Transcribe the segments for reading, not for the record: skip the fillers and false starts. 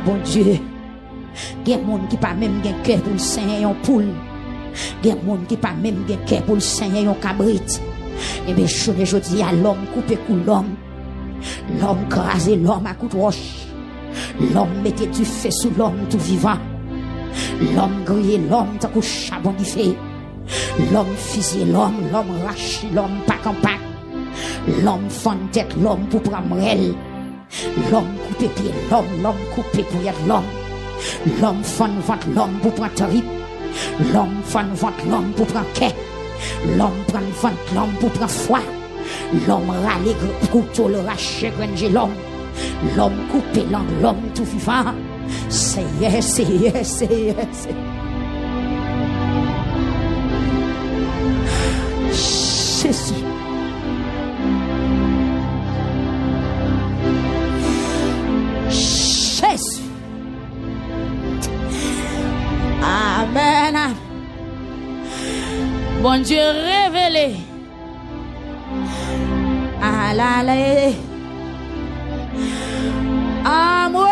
bon Dieu. Il y a des gens qui pas même gen cœur pour le saigner en poule. Il y a des gens qui pas même gen cœur pour le saigner en cabrit. Et bien, je dis à l'homme couper coup l'homme. L'homme crasé l'homme à coup de roche. L'homme mettait du feu sous l'homme tout vivant. L'homme grillé l'homme tant que charbon du feu. L'homme fusillé l'homme raché l'homme pack en pack. L'homme fend tête l'homme pour prendre elle. L'homme coupé pied l'homme coupé pour y l'homme. L'homme fend ventre l'homme pour prendre trip. L'homme fend ventre l'homme pour prendre quai. L'homme prend ventre l'homme pour prendre foie. L'homme râle couteau le raché granger l'homme. L'homme coupé l'homme tout vivant. C'est yes. Jésus. Jésus. Amen. Bon Dieu révélé. Allez. Amour.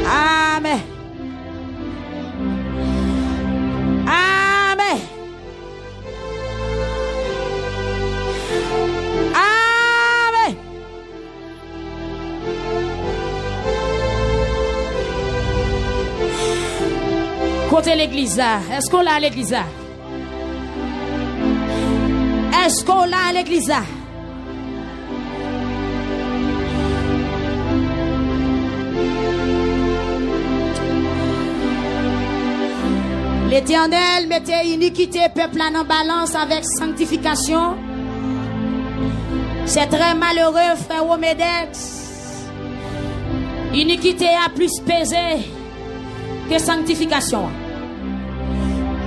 Amen. Amen. Amen. Côté l'église là, est-ce qu'on l'a à l'église là? Est-ce qu'on l'a à l'église là? L'Éternel mettait iniquité peuple en balance avec sanctification. C'est très malheureux, frère Omedex. Iniquité a plus pesé que sanctification.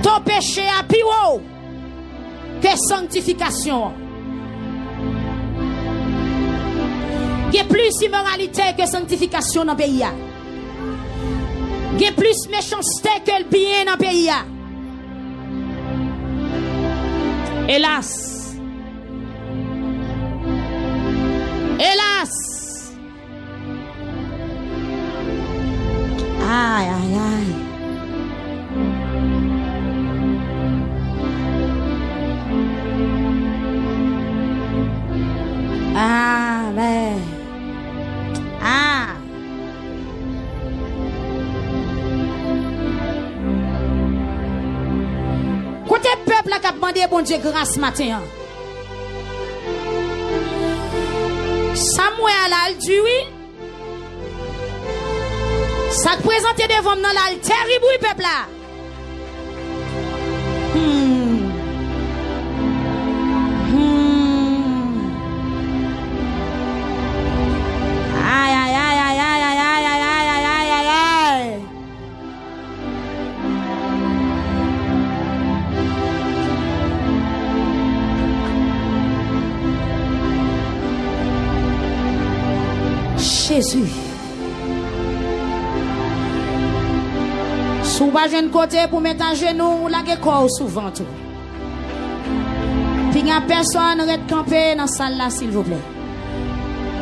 Ton péché a plus haut que sanctification. Il y a plus immoralité que sanctification dans le pays. Il y a plus méchanceté que le bien dans le pays. Hélas. Hélas. Aïe, aïe, aïe. Amen. Ah. Côté peuple qui a demandé bon Dieu grâce matin. Samuel a dit oui. Ça te présente devant dans l'altère, oui peuple là. Aïe aïe aïe aïe aïe aïe aïe aïe aïe aïe aïe aïe. Jésus. Sous bas jeune côté pour mettre un genou, la corps souvent tout. Puis il n'y a personne qui camper dans la salle là, s'il vous plaît.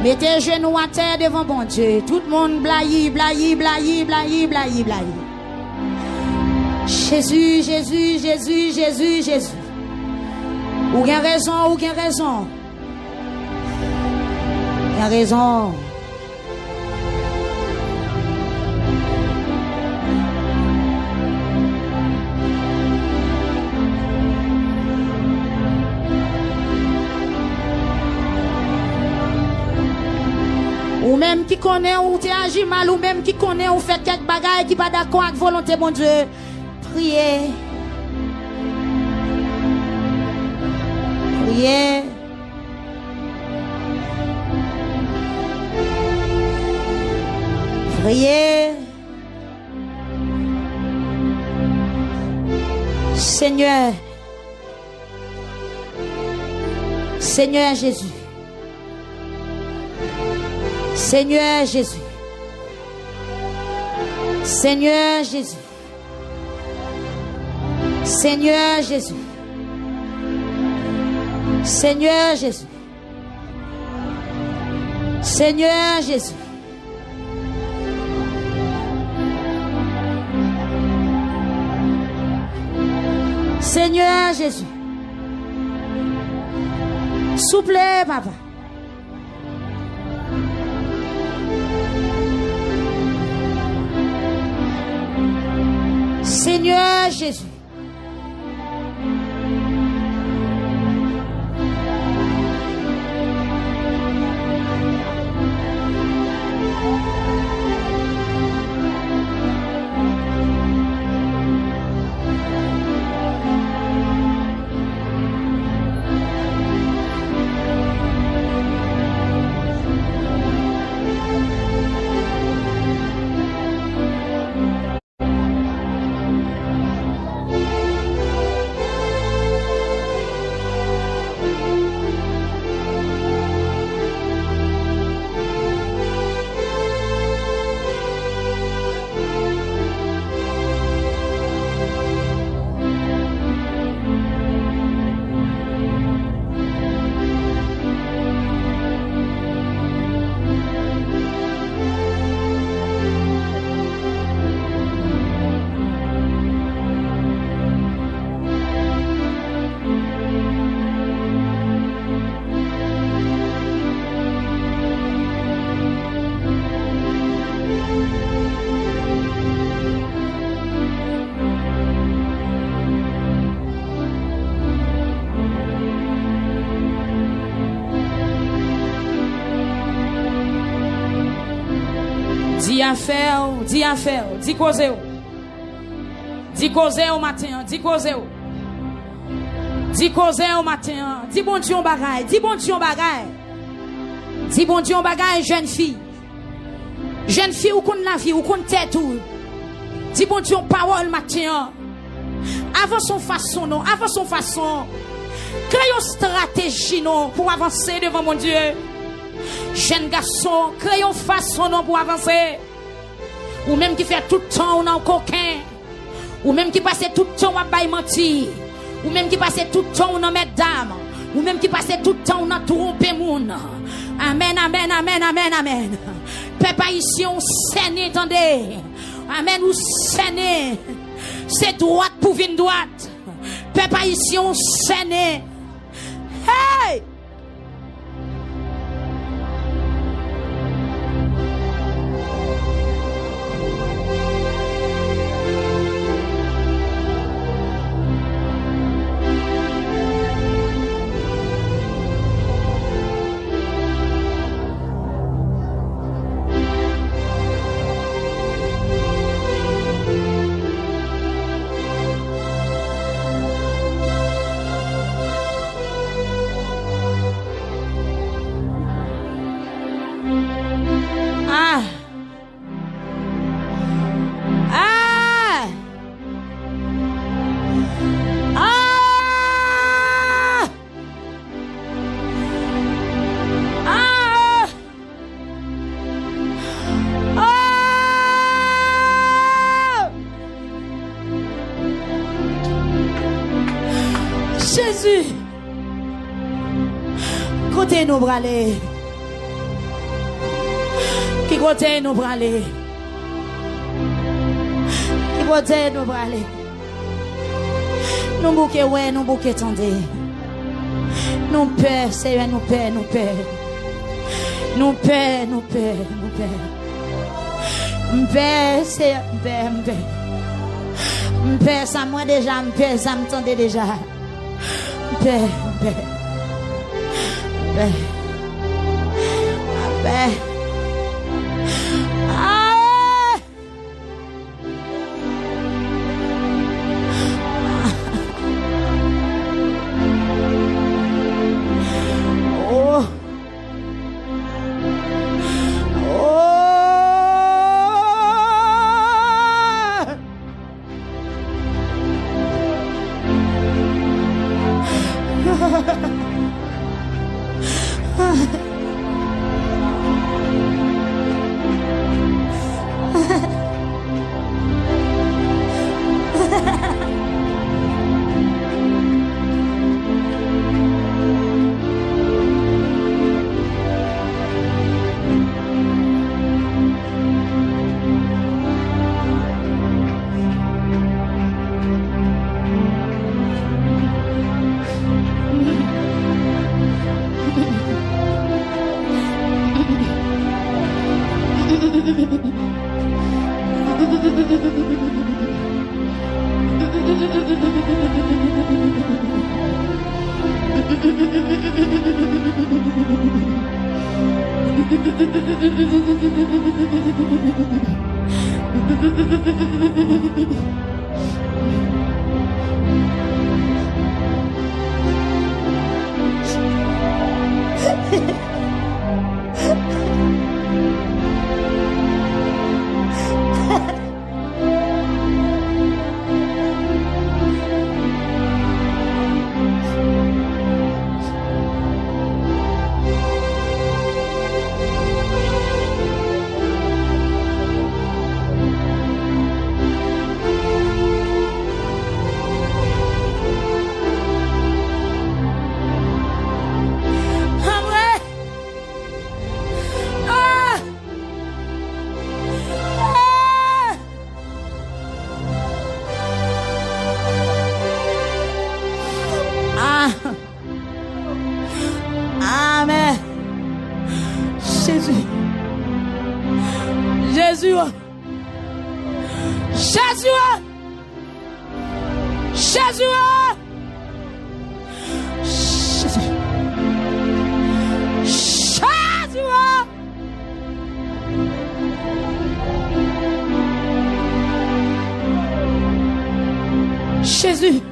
Mettez genoux à terre devant bon Dieu. Tout le monde blaye. Jésus. Ou bien raison. Il y a raison. Ou même qui connaît ou tu agis mal, ou même qui connaît ou fait quelques bagailles qui pas d'accord avec volonté mon Dieu. Priez. Seigneur Jésus. Seigneur Jésus. Seigneur Jésus. Seigneur Jésus. Seigneur Jésus. Seigneur Jésus. Seigneur Jésus. Souple, papa. Seigneur Jésus. Dis affaire, dis causer. Dis causer au matin, dis causer. Dis causer au matin, dis bon Dieu bagaille, dis bon Dieu bagaille. Dis bon Dieu bagaille, jeune fille. Jeune fille, ou qu'on la vie, ou qu'on tête ou. Dis bon Dieu parole matin. Avant son façon, non, avant son façon. Créez une stratégie, non, pour avancer devant mon Dieu. Jeune garçon, créez une façon, non, pour avancer. Ou même qui fait tout le temps ou non coquin. Ou même qui passe tout le temps à bail menti. Ou même qui passe tout le temps ou non mesdames. Ou même qui passe tout le temps ou non tromper moun. Amen, amen, amen, amen, amen. Peuple ici on saigne, attendez. Amen, ou saigne. C'est droite pour venir droite. Peuple ici on saigne. Hey! Jésus, côté nous braler, qui côté nous braler, qui côté nous braler, nous bouquet ouais, nous bouquet tendez, nous peur, Seigneur, nous peur, nous peur, nous peur, nous peur, nous peur, m'père, Seigneur, m'père, m'père, ça moi déjà, m'père, ça m'tendait déjà. Père, Père, Père, Père. Ah! Oh! Amen. Jésus. Jésus. Jésus. Jésus. Jésus.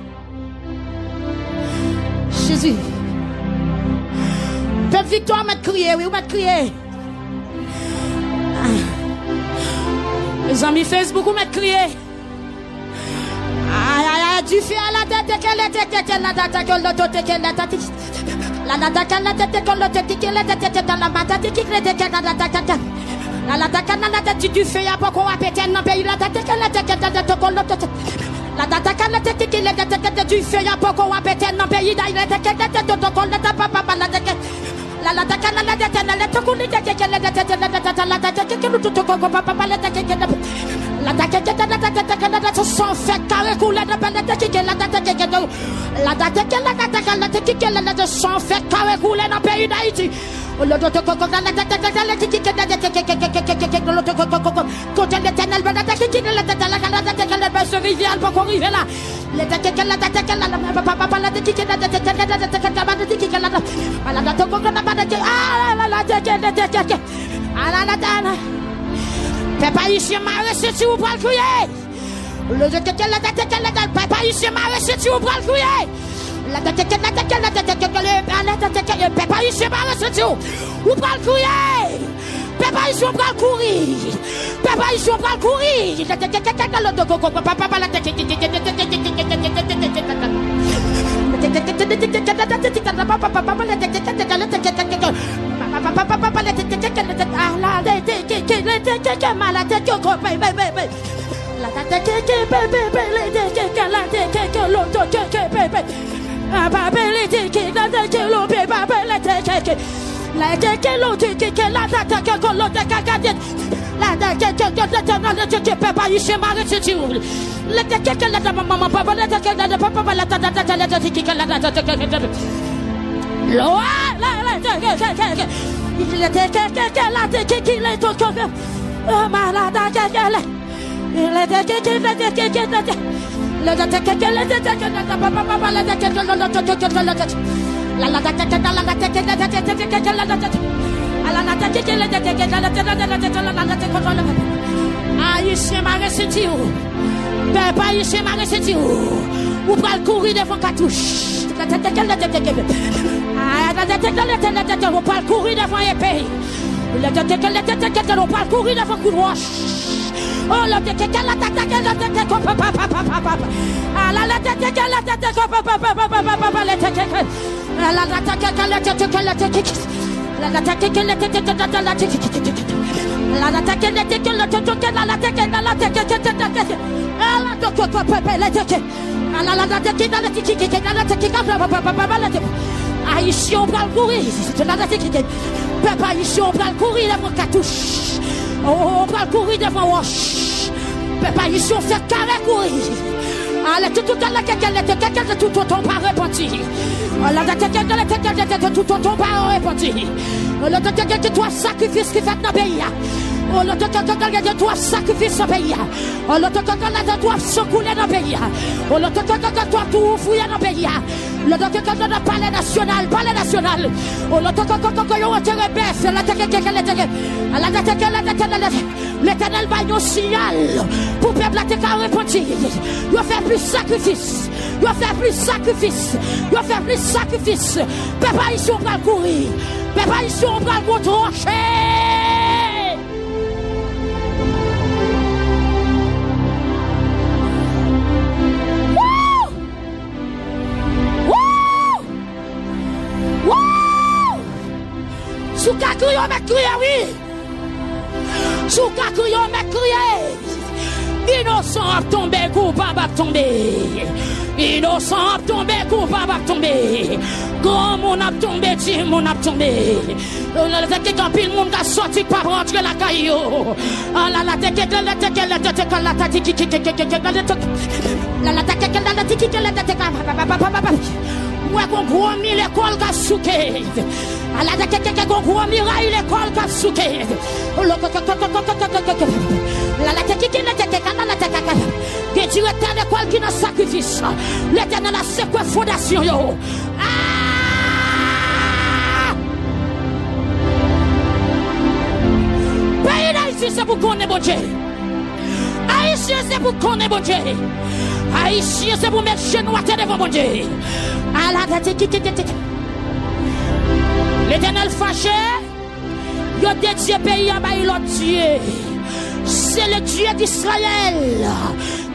Jésus. Peuple Victoire m'a crié, oui, m'a crié. Les amis Facebook m'a crié. Du feu à la tête, qu'elle était la date, que l'autre, qu'elle la tête. La date, qu'elle la tête, que l'autre, qu'elle la tête, dans la bataille, qui crée qu'elle la tête. La date, qu'elle la tête, du feu, à pas qu'on va péter dans le pays, la tête, qu'elle la tête, que l'autre. La date, qu'elle la tête, qui la tête, du feu, à pas qu'on va péter dans le pays, la tête, qu'elle la tête, que l'autre, papa, la tête. La la tête, la tête, la tête, qu'on la tête, la tête, la tête, la tête, que l'autre, papa, la tête, la date sans fait carré couler de la tête la date la date sans fait carré couler dans le pays d'Haïti. Papa ici m'a reçu ou pas le crier. Le papa ici m'a reçu ou pas le crier. La papa ici m'a reçu ou pas le crier. Papa ici on va courir. Papa ici on va courir. Papa la tête. Ou pas le courir devant cartouche. Ou pas le courir devant épée. Ou pas le courir devant coup de roche. Oh, la tête qu'elle la tête comme papa. Ah, la tête qu'elle la tête comme papa. La tête qu'elle la tête qu'elle la tête. La tête qu'elle la tête la tête. La tête qu'elle la tête la tête. Ah, ici on va le courir. Papa, ici on va le courir devant cartouche. On va le courir devant roche. Papa, ici on fait carré courir. Allez, tout ton pas repenti. Tout ton pas repenti. Toi, sacrifice qui fait dans le pays. Oh, le de toi sacrifice dans le pays. Oh, le de toi secouler dans le pays. Oh, le de toi tout fouiller dans le pays. Le de palais national, palais national. Oh, le de l'éternel va nous signal pour peuple la terre repentir. Il va faire plus sacrifice. Il va faire plus sacrifice. Il va faire plus sacrifice. Peuple ici on va courir. Peuple ici on va le trancher. Sous ka crier, mais crier, oui. Sous ka crier, mais crier. Innocent a tombé, coupable a tombé. Innocent a tombé, coupable a tombé. Grand monde a tombé, petit monde a tombé. Quand pile monde a sorti par rentrer la caillou. Ah là là, moi qu'on gros mi l'école qu'a souqué. À la tête qu'on gros miraille l'école qu'a souqué. La tête qui la tête directeur d'école qui n'a sacrifice. L'éternel a c'est quoi fondation yo. Pays d'Haïti c'est pour qu'on est bon Dieu. Haïtien c'est pour qu'on est bon Dieu. Haïtien c'est pour mettre genou à terre devant mon Dieu. L'éternel fâché, il a dédié pays à l'autre Dieu. C'est le Dieu d'Israël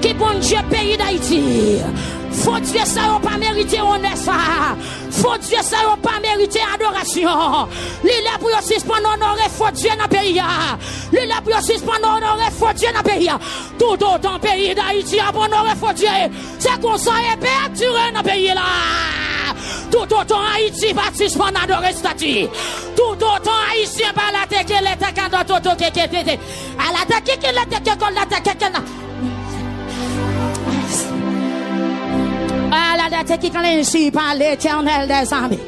qui bon Dieu pays d'Haïti. Faut Dieu ça n'a pas mérité honneur ça. Faut Dieu ça n'a pas mérité adoration. L'île pour suspendre honorer faut Dieu dans le pays. L'île pour suspendre honorer faut Dieu dans le pays. Tout autant pays d'Haïti a honorer faut Dieu. C'est comme ça et perturber dans le pays là. Tout autant Haïti va suspendre adorer statue. Tout autant Haïtien va la tête que l'état quand tout à la tête que l'état qu'on la tête que à la tête qui clenche par l'éternel des armées.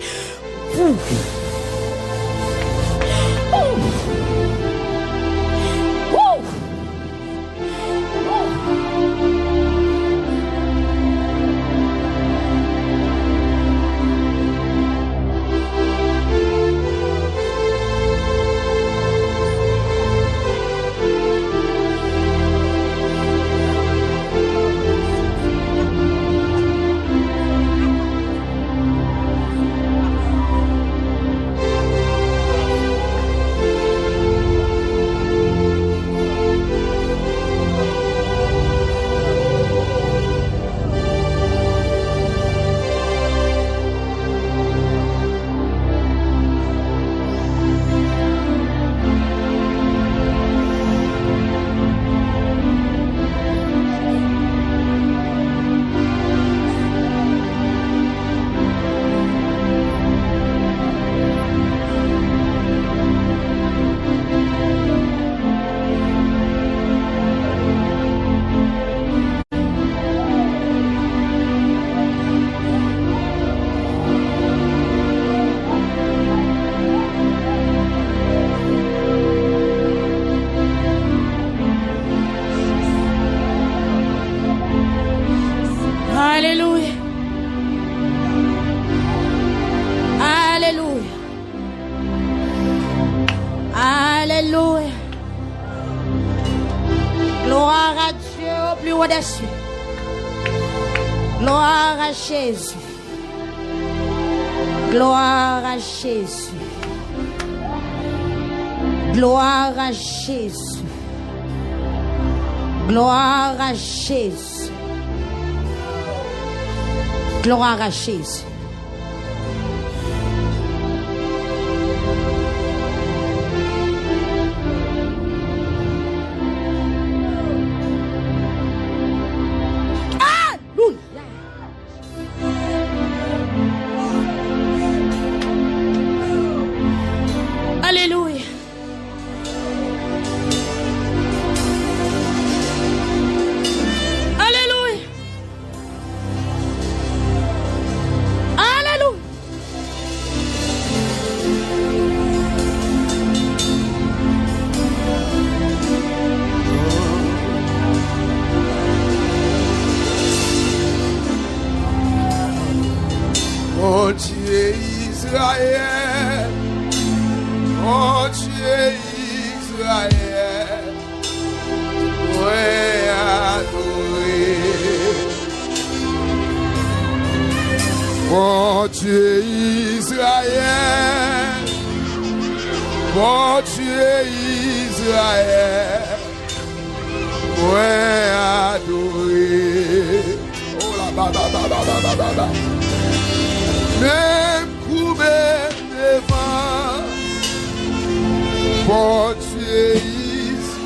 Gloire à Jésus. Gloire à Jésus. Gloire à Jésus. Gloire à Jésus. Gloire à Jésus. Israël, mon Dieu Israël, ouais adoré. Mon Dieu Israël, mon Dieu Israël, ouais adoré. Oh la ba ba ba ba ba ba ba. Même coupé devant, mon Dieu Israël,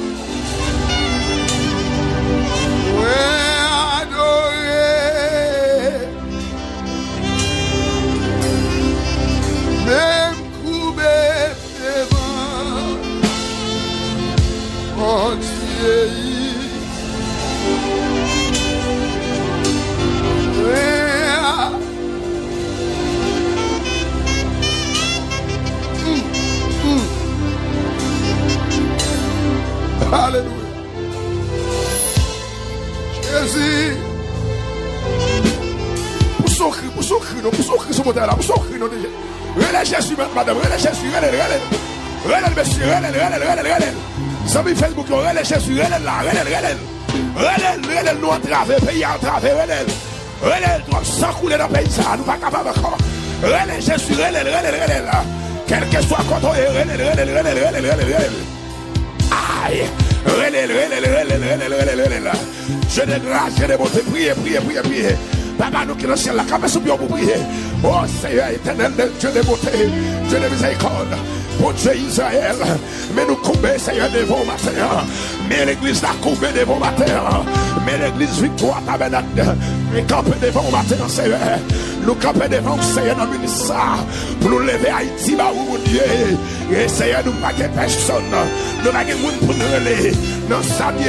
ouais adoré. Même coupé devant, mon Dieu Alléluia. Jésus. Pour souffrir, ce modèle-là, pour souffrir, non déjà. Relais Jésus, madame, relais Jésus, relais, monsieur, relais. Ça me Facebook, relais Jésus, relais là, relais, nous entraver, pays entraver, relais, doit sans couler dans le pays, ça, nous pas capable encore. Relais Jésus, relais là. Quel que soit quand on est, relais. Aïe, relais. Je de grâce, je de bonté, priez. Papa, nous qui dans le ciel, la caméra pour prier. Oh Seigneur éternel, Dieu de beauté, Dieu de miséricorde, pour Dieu Israël. Mais nous couper, Seigneur, devant matin. Mais l'église la couper devant matin. Mais l'église victoire tabernacle. Mais camper devant matin, Seigneur. Nous camper devant Seigneur dans le ministère. Pour nous lever Haïti, bah mon Dieu. Et Seigneur, nous pas personne. Nous pas de monde pour nous relayer. Dans sa vie,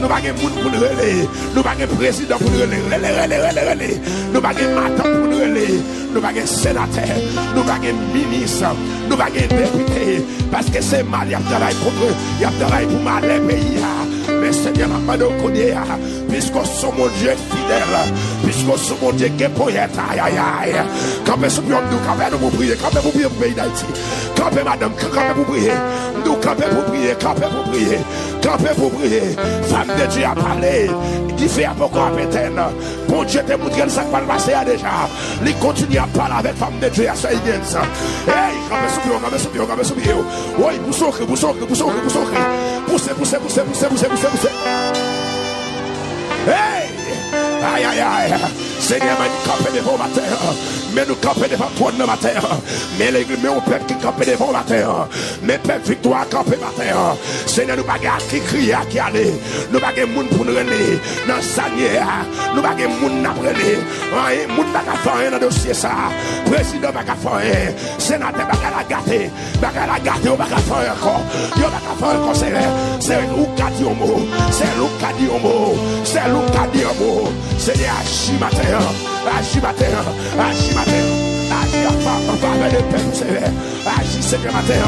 nous pas de monde pour nous relayer. Nous pas de président pour nous relayer. Nous pas de matin pour nous relayer. Nous pas de sénateur. Nous pas de ministre. Nous pas de député. Parce que c'est mal, il y a travail contre eux. Il y a travail pour mal les pays. Mais Seigneur, nous pas puisqu'on sommes mon Dieu fidèle. Puisqu'on sommes mon Dieu qui est poète. Aïe. Campez sous nous, campez pour prier. Campez pour prier pour le pays d'Haïti. Campez madame, campez pour prier. Nous campez pour prier. Campez pour prier. Femme de Dieu a parlé. Il fait pourquoi pétain. Bon Dieu te montre que ça va passer déjà. Il continue à parler avec femme de Dieu à ça. Hey, campez sous nous. Oui, poussez. Hey! Aïe. Seigneur, nous camper devant ma terre. Mais nous camper devant toi de ma terre. Mais l'église, mais on peuple qui camper devant ma terre. Mais peuple victoire camper ma terre. Seigneur, nous bagarre qui crie qui aller. Nous bagarre moun pour nous relayer. Dans sanière. Nous bagarre moun n'a relé. Moun bagarre faire un dossier ça. Président bagarre faire. Sénateur bagarre la gâter. On bagarre faire encore. Yo bagarre faire encore c'est nous qui dit au mot. C'est nous qui dit au mot. Seigneur, agis matin. Agis en faveur des peuples, Seigneur. Agis, Seigneur, matin.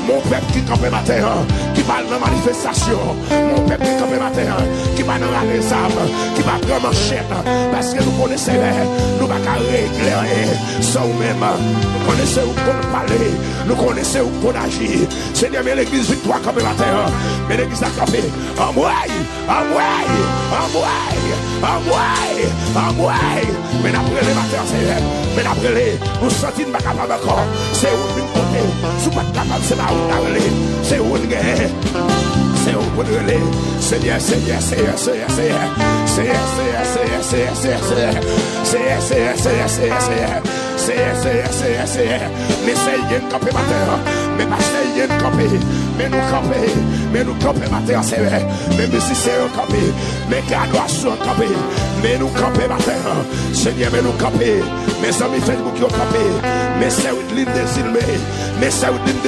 Mon peuple qui campe matin, qui va dans la manifestation. Mon peuple qui campe matin, qui va dans la réserve, qui va prendre en chaîne. Parce que nous connaissons, nous ne pouvons pas régler ça nous-mêmes. Nous connaissons où qu'on parler, nous connaissons où qu'on agit. Seigneur, mais l'église victoire campe matin. Mais l'église a campé. En moi. Mais après les matins, Seigneur. Mais après les, nous sentons pas capable encore. C'est où une côté. Si pas capable, c'est pas où on a relé. C'est où une guerre. C'est où on relé. Seigneur. Mais c'est une campé matin. Mais pas c'est une campé. Mais nous camper matin, Seigneur. Même si c'est un campé. Mais graduation campé. Mais nous camper matin. Seigneur, mais nous camper. Mes amis Facebook qui ont campé. Mais c'est une ligne désilmée. Mais c'est une ligne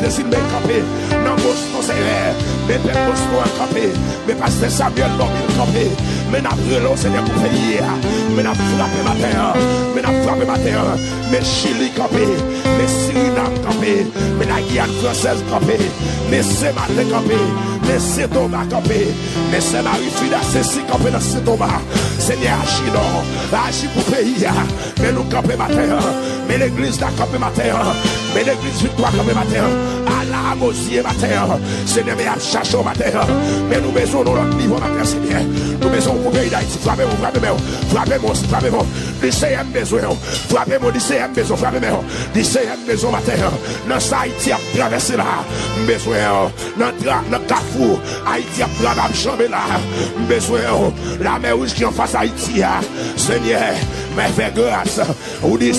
désilmée campé. Non, Boston, Seigneur. Mais père Boston a campé. Mais pasteur Samuel Lomil campé. Mais n'a brûlé, Seigneur, pour payer. Mais n'a frappé matin. Mais Chili campé. Mais Suriname campé. Mais la Guyane française campé. Mais c'est matin campé. Mais c'est Thomas campé. Mais c'est Marie-Fida, c'est si campé dans ce Thomas. Seigneur, agis pour le pays. Mais nous camper matin. Mais l'église n'a campé matin. Mais l'église victoire campé matin. À la mosier matin. Seigneur, mais à chercher au matin. Mais nous besoin de notre niveau matin, Seigneur. Nous besoin pour le pays d'Haïti. Frappez-moi. Lycéen besoin. Frappez-moi, lycéen besoin. Frappez-moi. Lycéen besoin matin. Dans ça, Haïti a traversé là. Besoin. Dans Carrefour, Haïti a traversé là. Besoin. La mer rouge qui est en face Haïti. Seigneur, mais fais grâce. Vous dites,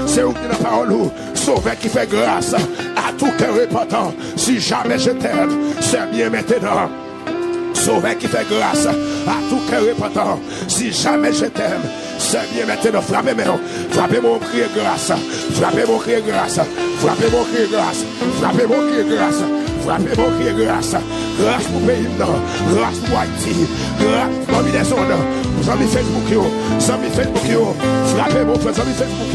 c'est où qui n'a pas parole. Sauveur qui fait grâce à tout cœur repentant. Si jamais je t'aime, c'est bien maintenant. Sauveur qui fait grâce à tout cœur repentant. Si jamais je t'aime, c'est bien maintenant. Frappez-moi, crier grâce. Frappez-moi, crier grâce. Frappez-moi, crier grâce. Frappez-moi, crier grâce. Frappez-moi, crier grâce. Grâce pour le pays, grâce pour Haïti. Grâce pour les zones. Vous avez Facebook, vous avez Facebook, frappez-moi, vous avez Facebook,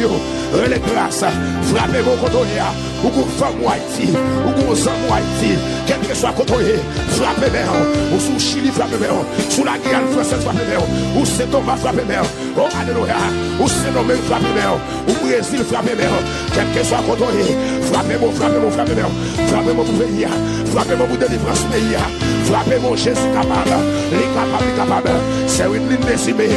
relais grâce. Frappez-moi, côtoyer. Ou vous femme Haïti. Ou vous sommes Haïti. Quel que soit côtoyer. Frappez-moi. Ou sous Chili, frappez-moi. Sous la Guyane française, frappez-moi. Ou c'est Thomas, frappez-moi. Oh, alléluia. Ou c'est nommé, frappez-moi. Ou Brésil, frappez-moi. Quel que soit côtoyer. Frappez-moi, frappez-moi, frappez-moi. Frappez-moi pour le pays. Frappez-moi pour délivrance pays. Frappez-moi, Jésus capable. Les capables. C'est une ligne décimée.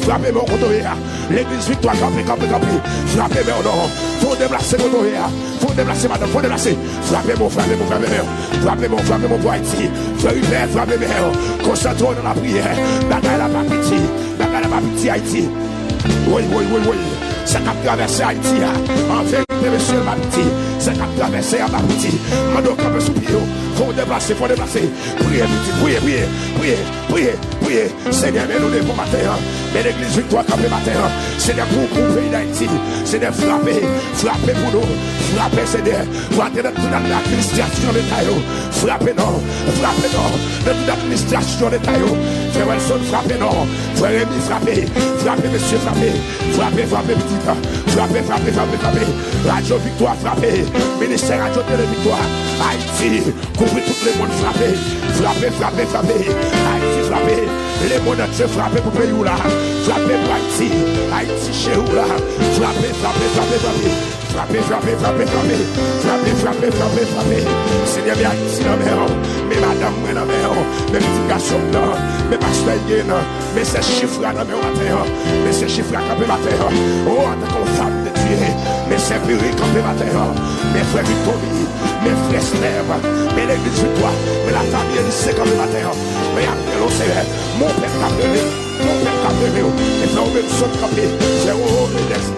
Frappez-moi, côtoyer. L'église victoire, campé. Frappez-moi, non. Faut déplacer, côtoyer. Faut déplacer, madame. Faut déplacer. Frappez-moi. Frappez-moi pour Haïti. Frappez-moi. Concentrons dans la prière. Bagaille la pas pitié Haïti. Oui. C'est qu'à traverser Haïti. En vérité, monsieur ma pitié. C'est qu'à traverser à ma pitié. Mando comme sous pied. Faut déplacer. Priez. Seigneur, mais nous devons matin. Mais l'église victoire comme le matin. Seigneur, pour le pays d'Haïti. Seigneur, frappez pour nous. Frappez, Seigneur. Frappez dans toute l'administration de l'État. Frappez non. Dans toute l'administration de l'État. Frère Wilson, frappez non. Frère Rémi, frappez, monsieur, frappez, petit. Frappez. Radio Victoire, frappez. Ministère Radio Télé Victoire. Haïti, couvrez tout le monde, frappez. Haïti, frappez. Les mondes entiers, frappez pour le pays là. Frappez pour Haïti. Haïti chez vous là. Frappez. Seigneur, mais Haïti dans mer. Mais madame, moi dans mer. Mais petit garçon là. Mais pasteur là. Mais ces chiffres là dans mer matin. Mais ces chiffres là dans mer matin. Oh, en tant que femme de Dieu. Mais c'est puré dans mer matin. Mes frères Victory. Mes frères Steve. Mais l'église victoire. Mais la famille est lycée comme le matin. Mais après l'eau, c'est mon père Cabré. Et frère, même son campé. C'est au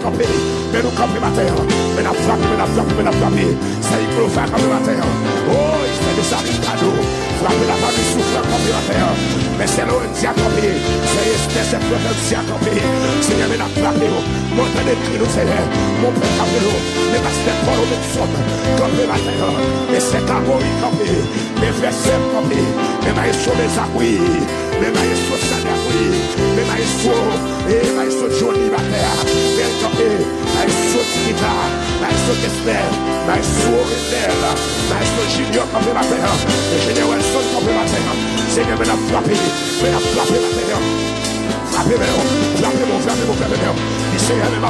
campé. Mais nous campé matin. Mais la frappé. Ça y peut faire comme le matin. Oh, il fait des amis cadeaux. Frapper la famille souffre comme le matin. Mais c'est l'eau qui a campé. C'est frère qui a campé. Seigneur, mais la frappé. Montre des cris, nous, Seigneur. Mon père Cabré. Mais parce que Paul, nous sommes campé matin. Mais c'est Cabré campé. Mais frère Seb campé. Mais maïsso les acquis. Mais maïsso Sadakoui. Mais maïsso Johnny Bater. Mais campé. Maïsso Tita. Maïsso Kessler. Maïsso Redel. Maïsso Junior campé matin. Ingénieur Wilson campé matin. Seigneur, mais la frappé. Matin. Frappez-moi. Il Seigneur, mais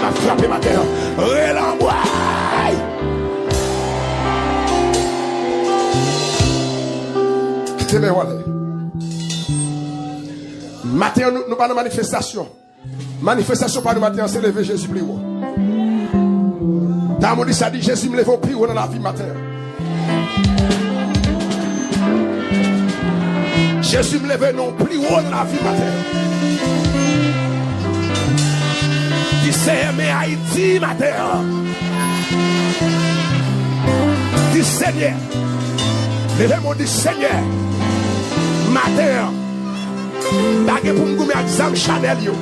m'a frappé matin. Relamboy. Quittez-moi, voilà. Matin, nous pas de manifestation. Manifestation par le matin, c'est lever Jésus plus haut. Dans mon dit, ça dit Jésus me lève plus haut dans la vie matin. Jésus me lève non plus haut dans la vie matin. Il s'est aimé Haïti matin. Dis Seigneur. Levez-moi, dit Seigneur. Matin. Bagé pour me goumer exam Chanel yo.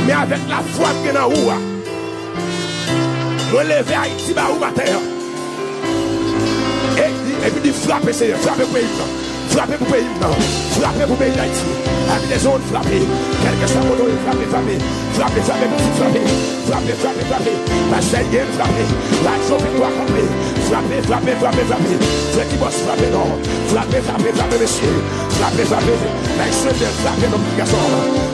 Mais avec la foi qui est dans ou. Moi lever Haïti ba ou matin. Et puis dit frappez Seigneur, frappez pays. Frappez pour pays, non. Frappez pour pays d'Haïti. Amis des zones, frappez. Quel que soit mon nom, frappez, frappez. Frappez, frappez, petit frappez. Frappez, frappez, frappez. La Seigneur, frappez. La Jean-Victoire, frappez. Frappez, frappez, frappez, frappez. Frère qui bosse, frappez, non. Frappez, frappez, frappez, monsieur. Frappez, frappez. La Seigneur, frappez, nos petits garçons.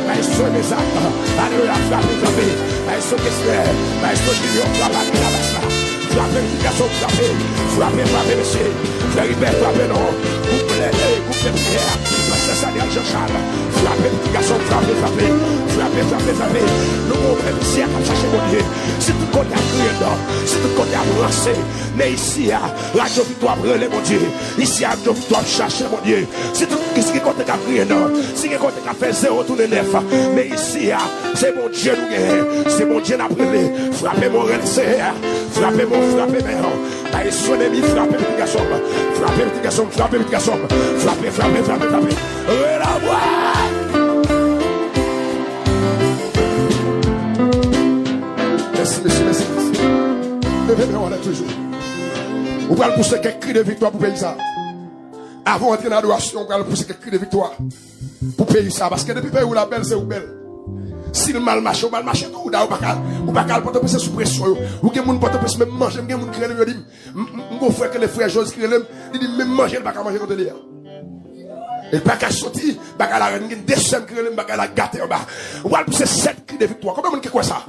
La Seigneur, mes actes. Alléluia, frappez, frappez. La Seigneur, qu'est-ce que c'est? La Seigneur, frappez, frappez. Frappez, petit garçon, frappez. Frappez, frappez, monsieur. Frère Hubert, frappez, non. Coupe les prières. C'est ça, Jean-Charles. Frappez, petit garçon, frappez, frappez. Frappez, frappez, frappez. Nous montrons ici à chercher mon Dieu. Si tout côté a crié dedans, si tout côté a lancé, mais ici à Radio Victoire brûler mon Dieu. Ici à Radio Victoire chercher mon Dieu. Si tout ce qui côté a crié dedans, si qui côté a fait 0 tourner 9, mais ici c'est mon Dieu nous gagne. C'est mon Dieu n'a brûlé. Frappez mon Seigneur. Frappez mon frappez maintenant. Allez, sonnez-moi, frappez petit garçon. Frappez petit garçon, frappez petit garçon. Frappez, frappez, frappez, frappez. Merci, merci, merci. Levez-moi, on est toujours. Vous pouvez pousser quelques cris de victoire pour payer ça. Avant d'entrer dans l'adoration, vous pouvez pousser quelques cris de victoire pour payer ça. Parce que depuis que vous la belle, c'est vous belle. Si le mal marche, tout, ou pas qu'à porter presse sous pression. Ou que mon porte presse même manger, même mon crée le dit, mon frère que les frères José crée le dit même manger, il pas qu'à manger contre lui. Il pas qu'à sortir, pas qu'à la reine, des semaines crée le, pas qu'à la gâter en bas. Ou va pousser 7 cris de victoire. Combien de monde qui quoi ça?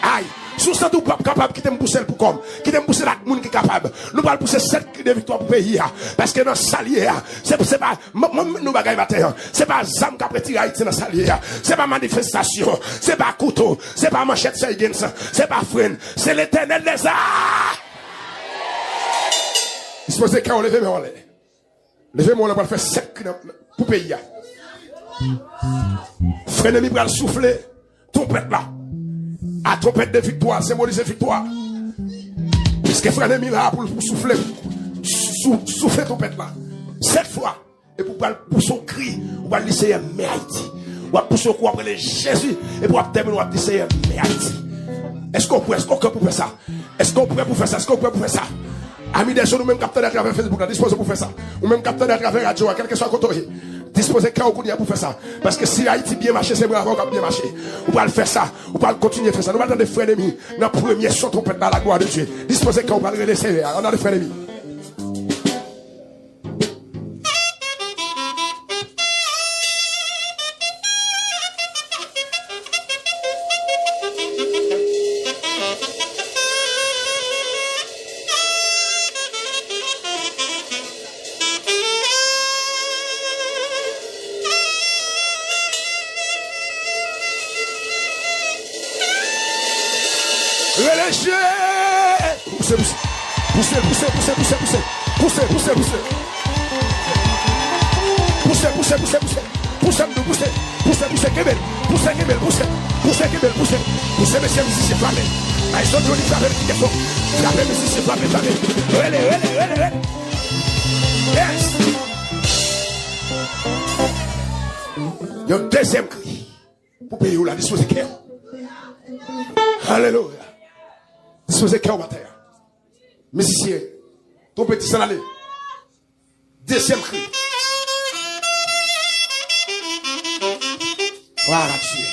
Aïe. Sous ça, tout capable, qui t'aime pousser pour comme, qui t'aime pousser la monde qui est capable. Nous allons pousser 7 cris de victoire pour pays. Parce que dans le salier, c'est pas, nous bagaille matin, c'est pas zam qui a retiré Haïti dans le salier, c'est pas manifestation, c'est pas couteau, c'est pas manchette Seygens, c'est pas freine, c'est l'éternel des arts. Disposez quand on lève, mais on lève. Levez-moi, on va faire 7 cris pour pays. Frère ennemi va le souffler, ton pète là. À trompette de victoire, symboliser victoire. Puisque frère ennemi là pour souffler, souffler trompette là. 7 fois. Et pour son cri, on va lycée mais Haïti. On va pour son coup après Jésus. Et pour terminer, on va lycée mais Haïti. Est-ce qu'on peut faire ça? Est-ce qu'on pourrait pour faire ça? Est-ce qu'on pourrait pour faire ça? Amis des gens, nous même capteurs à travers Facebook, disposez pour faire ça. Ou même capteurs à travers radio, quel que soit le côté. Disposez quand on pour faire ça. Parce que si Haïti bien marché, c'est bravo qu'on bien marché. On va le faire ça. On va continuer à faire ça. Nous allons dans des frères ennemis. Dans le premier son trompette dans la gloire de Dieu. Disposez quand on va le laisser. On a des frères ennemis. Il y a un deuxième cri pour payer où la disposer cœur. Alléluia. Disposer cœur matin. Musicien, ton petit s'en aller. Deuxième cri. Voilà, tu es.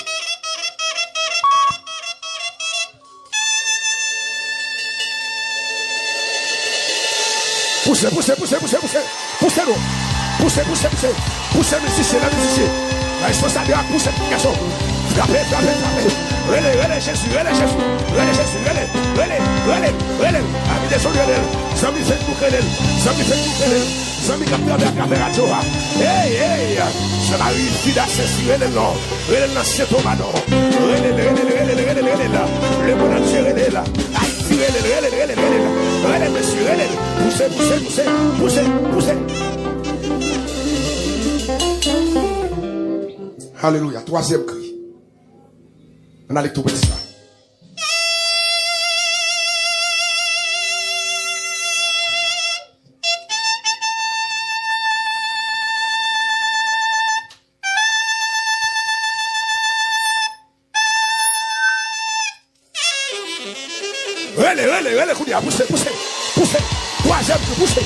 Poussez, musicien, la musicien. La responsable à pousser le garçon. Frappez. Relais, Jésus. Amis des gens, Zami fait Zami capteur de la caméra. Hey, ça va une fille d'assassin, relais, l'ancien Tomano. Le bon entier, relais là. Relais, monsieur, poussez. Alléluia. Troisième cri. On a les tout petits ça. Allez, poussez. Troisième cri, poussez.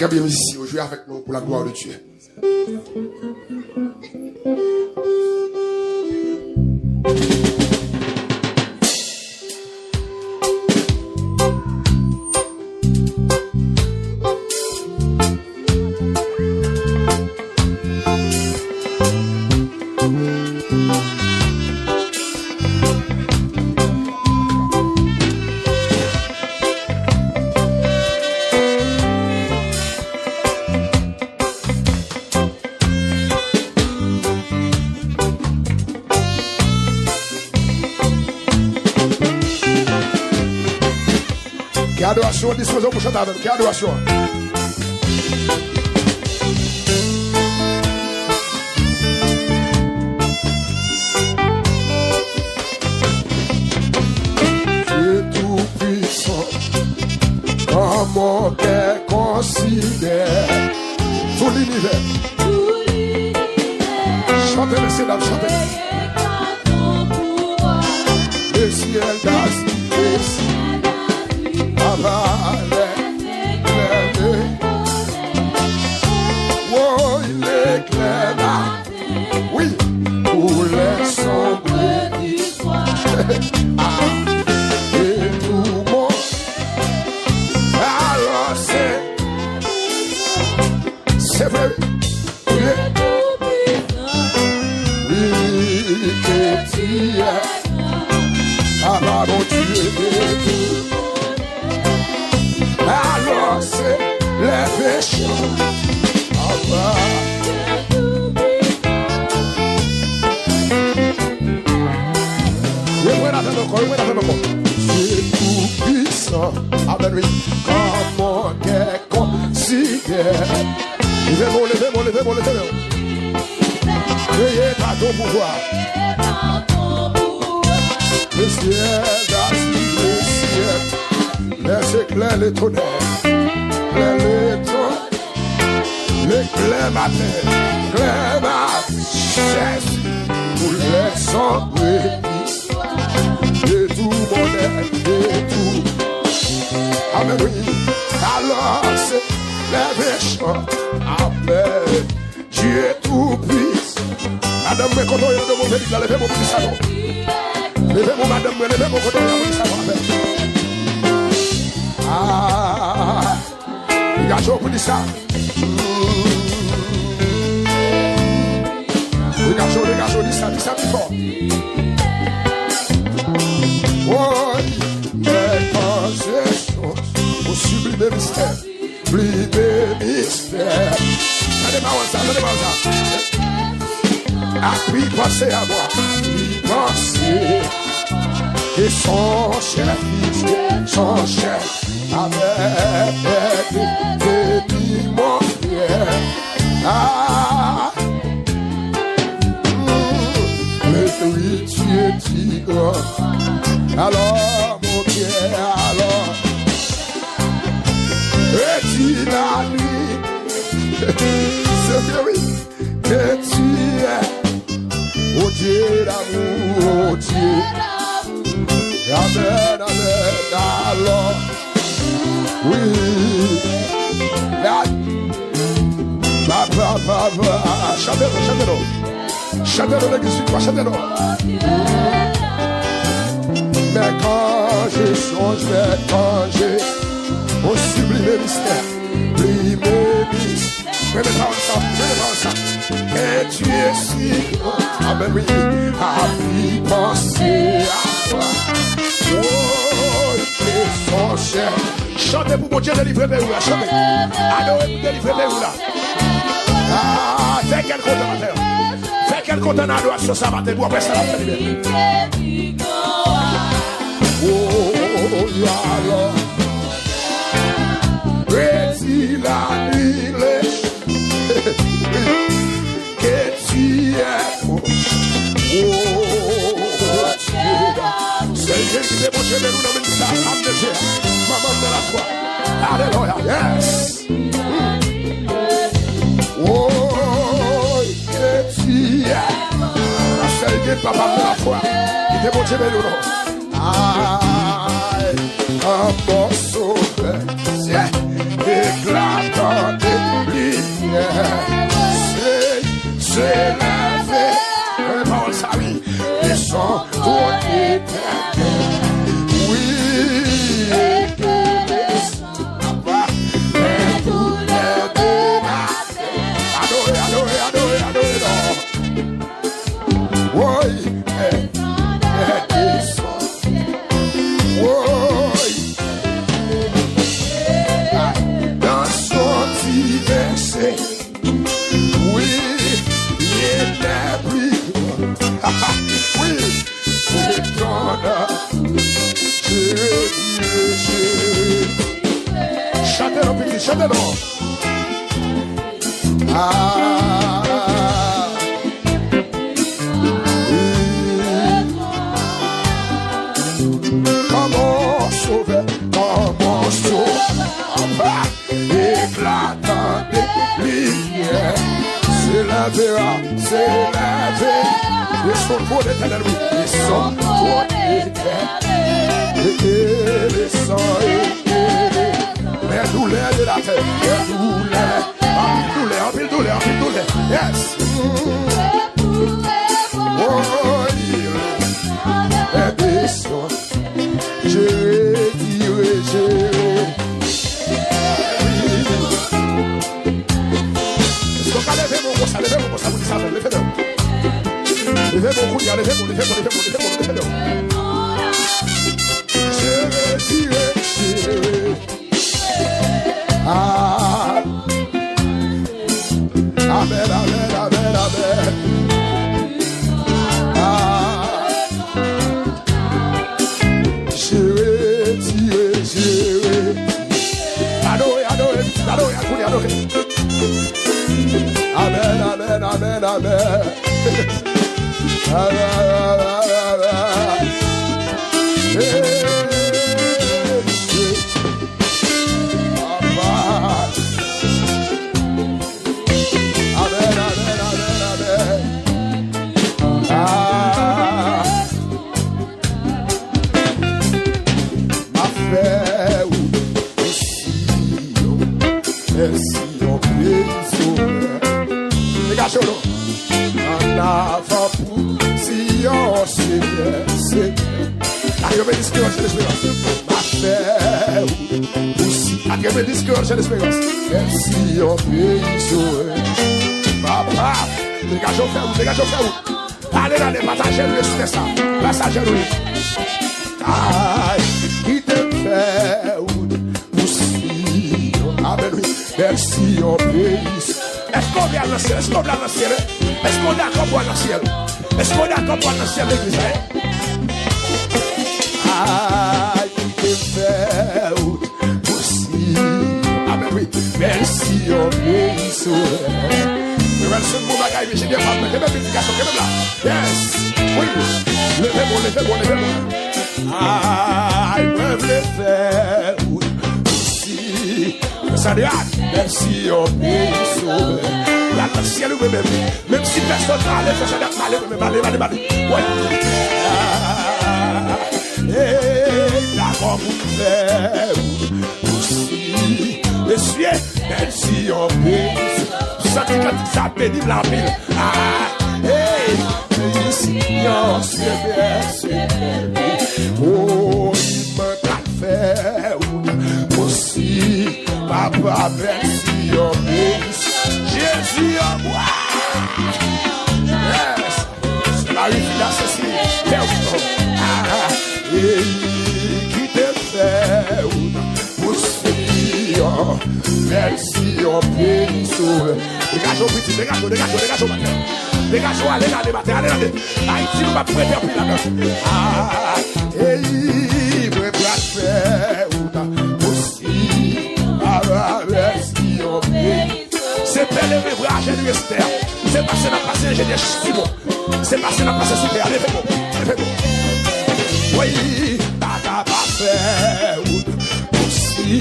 Très bien, ici, aujourd'hui avec nous pour la gloire de Dieu. Que adoração, disposão para chantar, que adoração. Dieu tout-puissant, comment qu'elle considère tout l'univers. Chantez, messieurs, dames, chantez. Le ciel d'Asie, le ciel. Oh, il éclaire, oui, pour les sombres d'histoire. Et tout le monde, alors c'est vrai, oui, que tu es, ah mon Dieu, alors c'est les péchés. Dieu tout puissant, amen oui, comment qu'elle considère. Levez-moi. Veillez à ton pouvoir. Le ciel, le ciel, les éclairs, les tonnerres, l'éclair matin, l'éclair matin, pour les sombres de tout mon être, de tout. Amen, oui. Alors c'est les méchants, amen. Dieu tout puissant. Madame, mais quand on est de mon pays, levez-moi pour le salon. Levez-moi, madame, levez-moi quand on est de mon salon. Ah, regardez pour ça. Regardez ça plus fort. Oh, mais quand j'ai chose au sublime mystère, Allez-moi ça. Ah, puis pensez à moi, puis pensez. Et son chef, avec des mon frère. Ah, oui, tu es tigre. Alors, mon Dieu, alors, et la nuit, c'est bien oui, que tu es, oh Dieu d'amour, oh Dieu. Amen, alors, oui, chantez-le, l'église, chantez-le. Mais quand je songe, au sublime mystère, mais ça, et tu es si grand, amen, oui, à y penser à toi. Oh, et son cher. Chantez pour mon Dieu, délivrez-vous là, chantez. Adorez pour délivrer vous là. Ah, fais quel content, fais quel content d'adoration ça matin pour après ça la faire. Oh, yallah. Précis la nuit, que tu es. Oh, Seigneur qui débauche de nous dans ça, amenez maman de la foi. Alléluia, yes. Oh, que tu es. Seigneur papa de la foi, qui débauche de nous. Un morceau, c'est éclatant. chantez-le. Comment sauver, éclatant des lumières, c'est la verra, c'est la verra. Ils sont pour l'éternel, oui, ils sont pour l'éternel. Les sangs et les douleurs de la terre, les douleurs, en pile douleur, yes. Oh, et des sons, je dirai. Est-ce qu'on va lever mon gros, ça, vous dites ça, levez-le. Levez mon coup, levez-le. Je dirai. Amen. J'ai l'espérance. Merci, on peut papa, dégagez où. Allez, partagez le stress. Passagez lui. Aïe, qui te fait aussi. Amen, oui. Merci, on peut. Est-ce qu'on vient dans le ciel? Est-ce qu'on est d'accord pour le ciel? Est-ce qu'on est d'accord pour le ciel, l'église? Aïe, qui te fait aussi. Oui, merci, on bénisse. Merci, mon bagage, j'ai bien parlé. Yes, oui, levez-moi. I peuvent le faire aussi. Merci, on bénisse. Là, le ciel, même si personne n'a allé, ça n'a pas allé. Ouais. D'accord, vous faire aussi. Monsieur, merci, on bénisse. Ça dit quand ça bénit la ville. Hey, merci. Oh, il me fait aussi. Papa, merci, on bénisse. Jésus, en moi. Yes, c'est la vie d'associé. Qui te fait aussi. Merci, on bénisse. Dégagez petit, dégagez, allez, Haïti, nous va prêter un peu là-dedans. Il me faire aussi. Merci, on bénisse. C'est bel et vrai, ingénieur Esther. C'est passé dans le passé, ingénieur Simon. C'est passé dans le passé, super. Levez-moi. Oui, t'as pas fait aussi.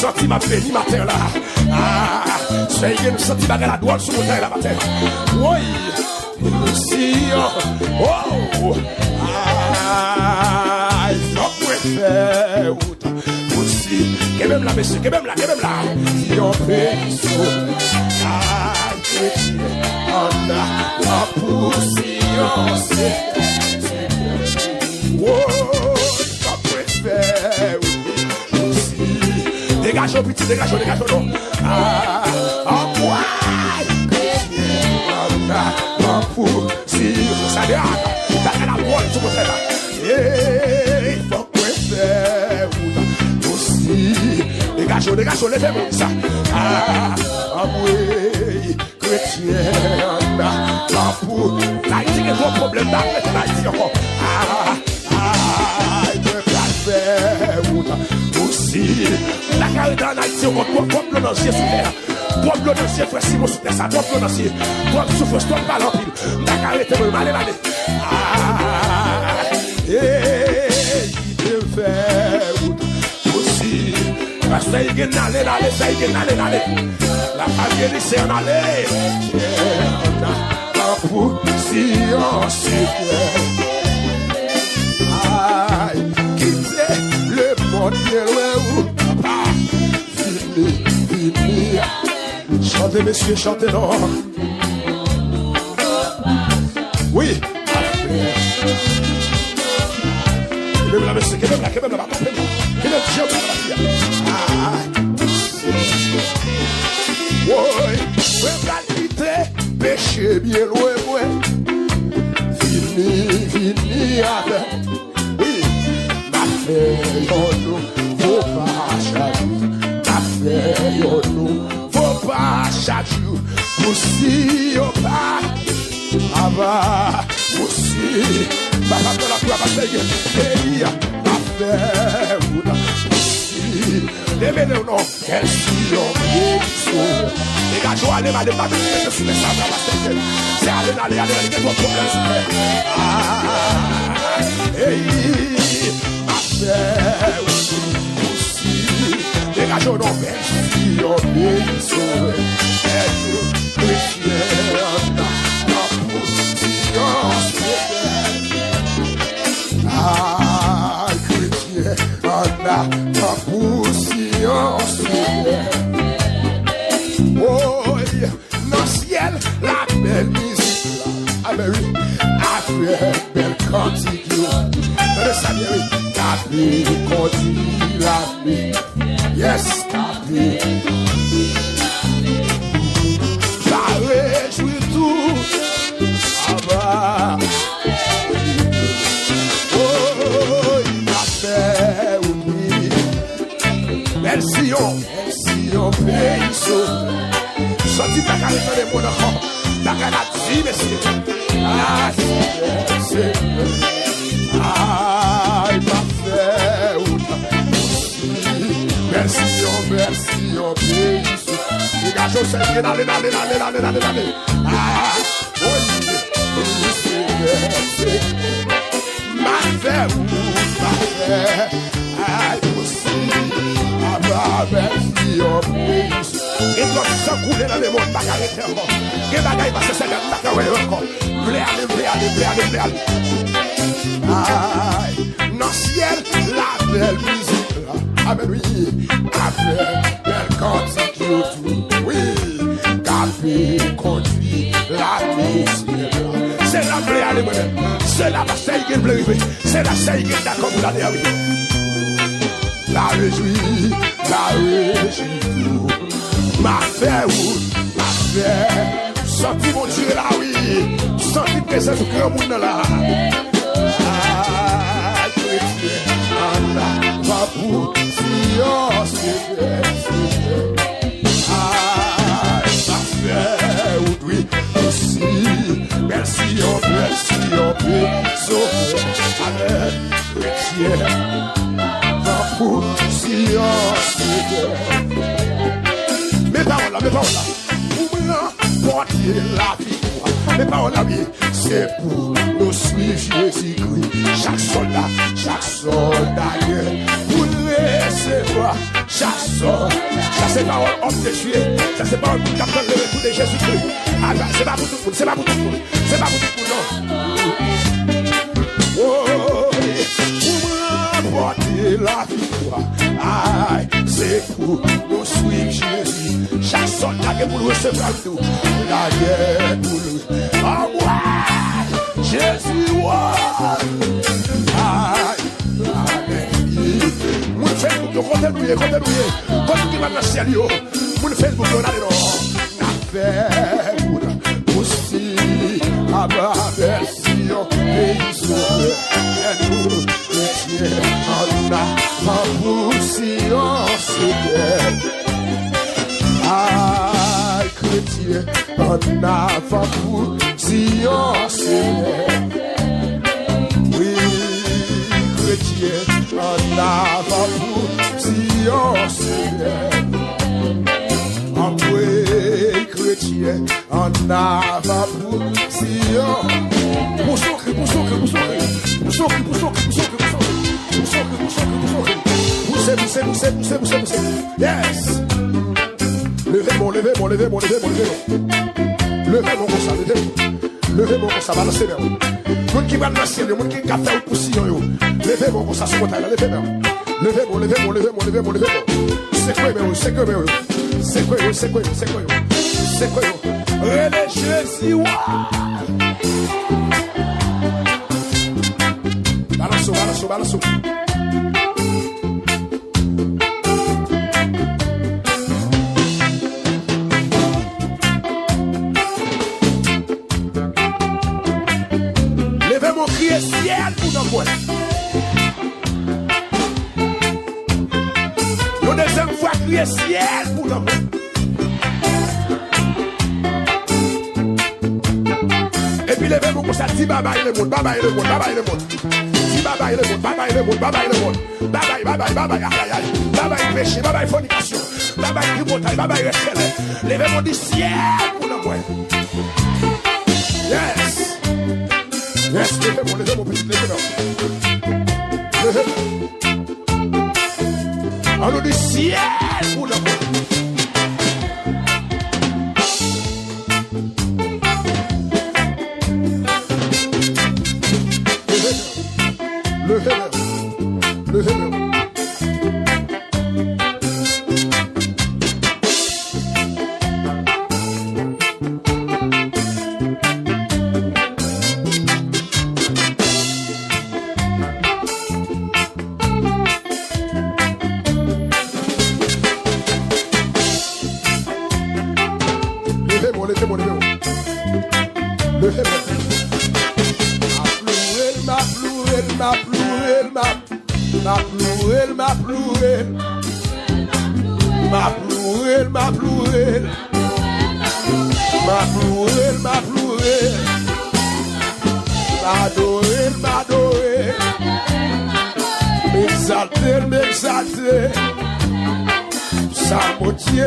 Sorti ma béni matin là. Soyez nous sorti bagarre la douane sur mon terre la matin. Oui, aussi. Oh, il faut faire aussi. Que même là, monsieur, que même là. Si on fait ça, on a la poussière. Oh, on préfère aussi. Dégagez, petit, dégagez, non. En moi, on a la poussière. Ça vient, t'as la boîte sur mon terre là. Il faut préfère aussi. Dégagez, levez-moi ça. Oui, chrétien, on a la poussière. Haïti, il y a un gros problème d'Haïti encore. Il peut pas faire aussi. La carrière en Haïti, on compte trop prononcier sous terre. Trop prononcier, frère Simon sous terre, ça, trop prononcier. Trop souffrance, trop pas l'empile. D'accord, arrêtez, allez. Il te fait aussi. Parce que il y a aller. La famille dit c'est en aller. Pour si on s'y aïe, quittez le monde où papa. Fini. Chantez, messieurs, chantez, non. Oui. La monsieur, qui est là, oui, péché bien loin, fini avec. Oui, ma fille, nous, faut pas chaque jour. Ma fille, nous, faut pas chaque jour. Poussi, au pas, avant, poussi. Papa, de la foi, parce que ma fille, Deme non, quel sillon, les gars, je vais aller, je suis les sables, c'est aller, que toi, problème, ma fête, aussi, les gars, je non, quel sillon, oh, dans le ciel, la belle musique là. Ah ben oui, après belle cantique. Le salut, la vie continue la vie. Yes, la vie. Ça réjouit tout. Ah bah. Oh, il a fait oublier. Merci, on paye ça. Sorti ta carrière dans les mots encore. La carrière dit, messieurs. Ah, c'est. Ah, il m'a fait. Merci, on paye ça. Les gars, je sais bien, allez. Ah, oui, c'est. Ma fait. Ah, aussi. Merci, on paye ça. Et toi, tu sens couler dans le monde, pas arrêter encore. Et bagaille, parce que c'est là, pas encore. Voulez aller. Aïe, dans le ciel, la belle musique là. Ah ben oui, après, belle cantique tout. Oui, café, conduit, la musique là. C'est là, voulez aller, moi-même. C'est là, parce que c'est bleu, c'est là, c'est d'accord pour la dernière. La réjouit tout. Ma fête, senti mon Dieu là, oui. Senti présence du grand monde là. Ah, chrétien, Allah, va pour silence. Ah, ma fête, oui, aussi. Merci, on peut sauver. Amen, chrétien. Pour silence. Mes paroles là, pour me porter la victoire. Mes paroles là, oui, c'est pour nous suivre Jésus-Christ. Chaque soldat, pour recevoir chaque soldat. Ça c'est parole homme de Dieu. Ça c'est parole pour capter le retour de Jésus-Christ. Ah, c'est pas pour tout le monde, c'est pas pour tout le monde, non. Oh, porter la victoire. Aïe, c'est pour nous suivre Jésus. Chaque soldat que pour nous recevoir nous. La guerre pour nous. Ah ouais, Jésus, ouais. Aïe, mon Facebook, continuez. Quand tu vas dans le ciel, mon Facebook, on a les noms. La paix, aussi, à ma version, et sauvé. On a ma conscience. Ah, chrétien, on a ma conscience. Oui, chrétien, on a ma conscience. Nava Poussillon. Poussez. Yes. Levez-moi. Levez-moi comme ça, levez-moi comme ça, balancez bien. Moun qui va dans le ciel, moun qui a fait le poussillon, levez-moi comme ça, sur mon taille, levez-moi. Levez-moi. C'est quoi, religieux, balance. Levez-moi, crier ciel pour nous voir. Une deuxième fois, crier ciel pour nous voir. Et puis levez-vous comme ça, dis bye bye le monde. Dis bye bye le monde. Bye bye péché, bye bye fornication. Bye bye tripotaille, bye bye rechelle. Levez-vous du ciel pour nous voir. Yes, levez-moi, petit, levez-moi. En nous du ciel pour nous voir. Levez-le. M'adorer. M'exalter. S'amotier.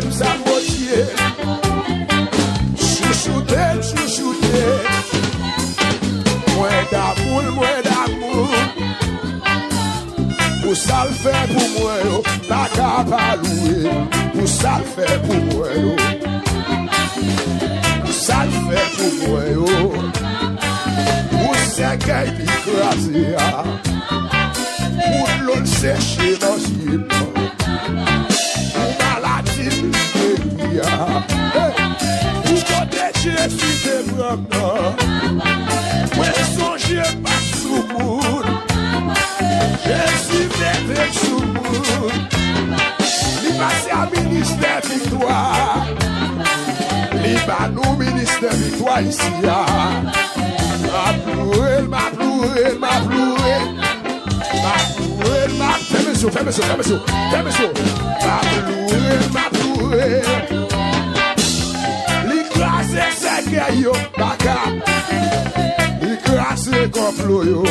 Chouchouter. Moins d'amour. Pour ça le fait pour moi, pas capable louer. Pour ça le fait pour moi, ça le fait pour moi. Pour ça qu'il écrasé, pour l'on sécher dans une maladie, pour protéger si t'es vraiment. Moi, songe pas sous monde. Je suis maître sous monde. Il passe à ministère victoire. Il va nous ministère victoire ici. Ma ploué. Fais-moi ça. Ma ploué. L'écrasé, c'est que yo, baka. L'écrasé, complot yo.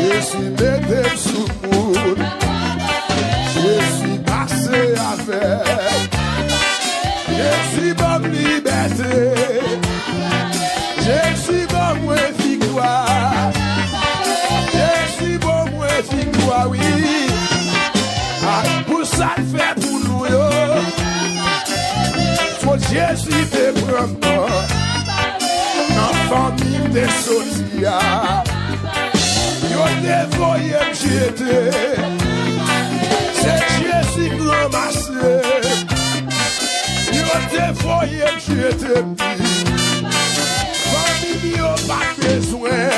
Je suis mété sous monde. Je suis passé avec. Je suis bonne liberté. Je suis bon moins victoire. Je suis bon moins victoire, oui. Pour ça le fait pour nous, yo. Faut Jésus te prendre. Dans famille de sotia. Yo te voyé jeter. C'est Jésus qui ramasse. Yo te voyé jeter. Famille yo pas besoin.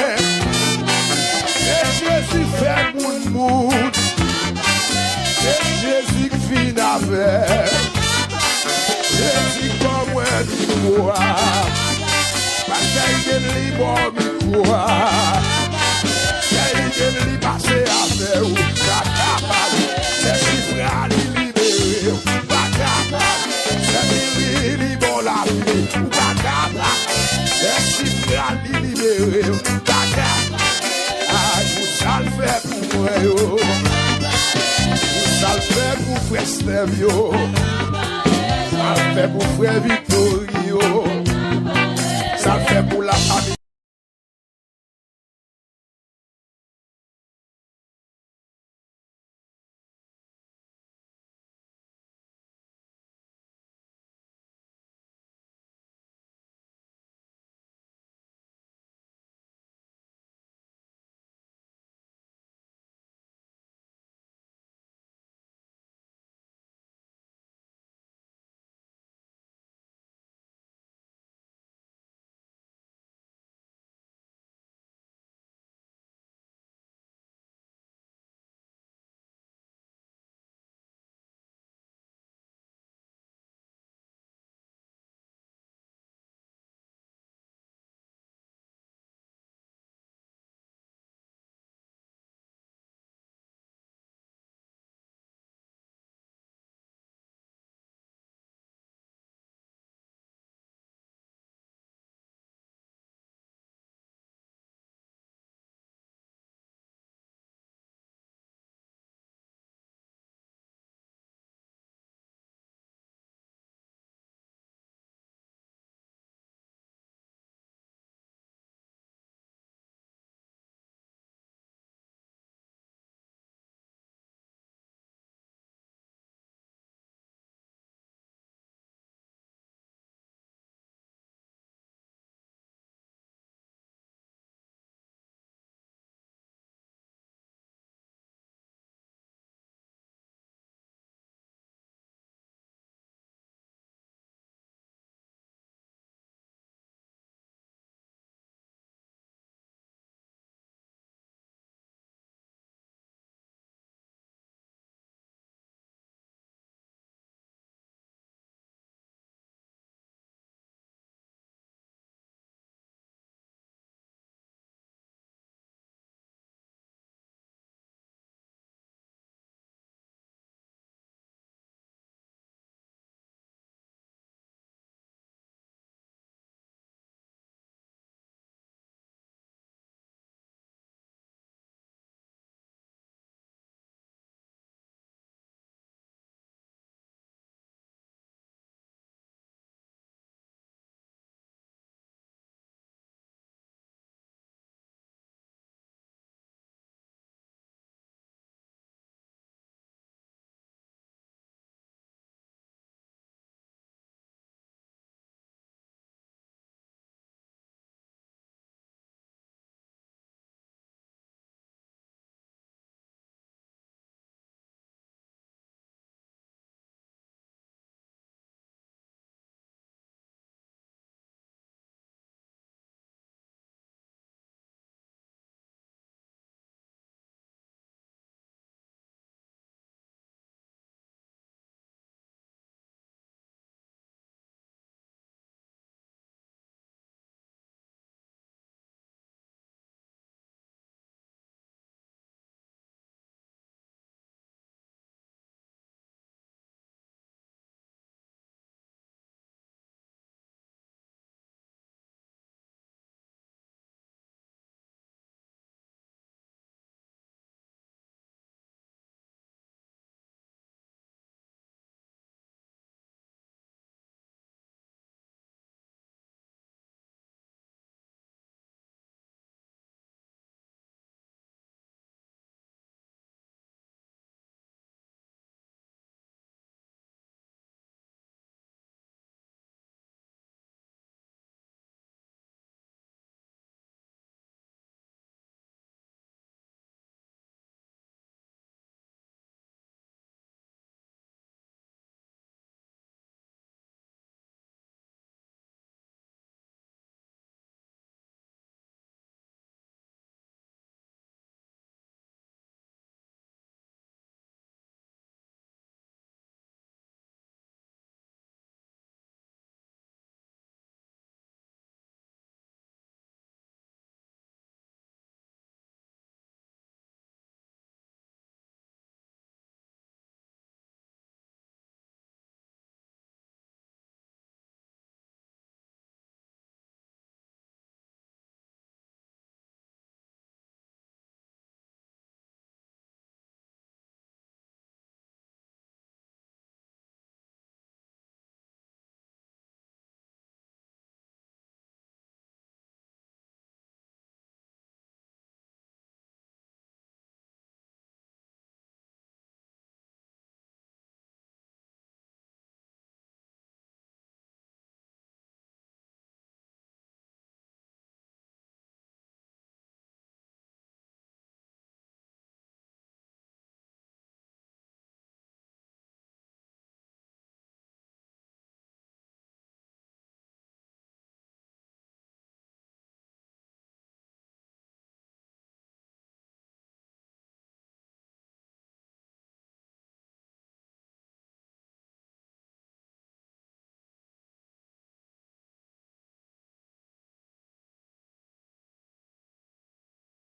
C'est Jésus fait moun. C'est Jésus qui finit avec. Jésus comme moi micro. Parce qu'il est libre micro. Il est passé avec ou pas capable. C'est chiffre à libérer. Pas capable. C'est libre la vie. Pas capable. C'est chiffre à libérer. Pas capable. Vous ça le fait pour moi, yo. Vous ça le fait pour frère Steve, yo. Ça le fait pour frère Victorio. Ça fait pour la famille.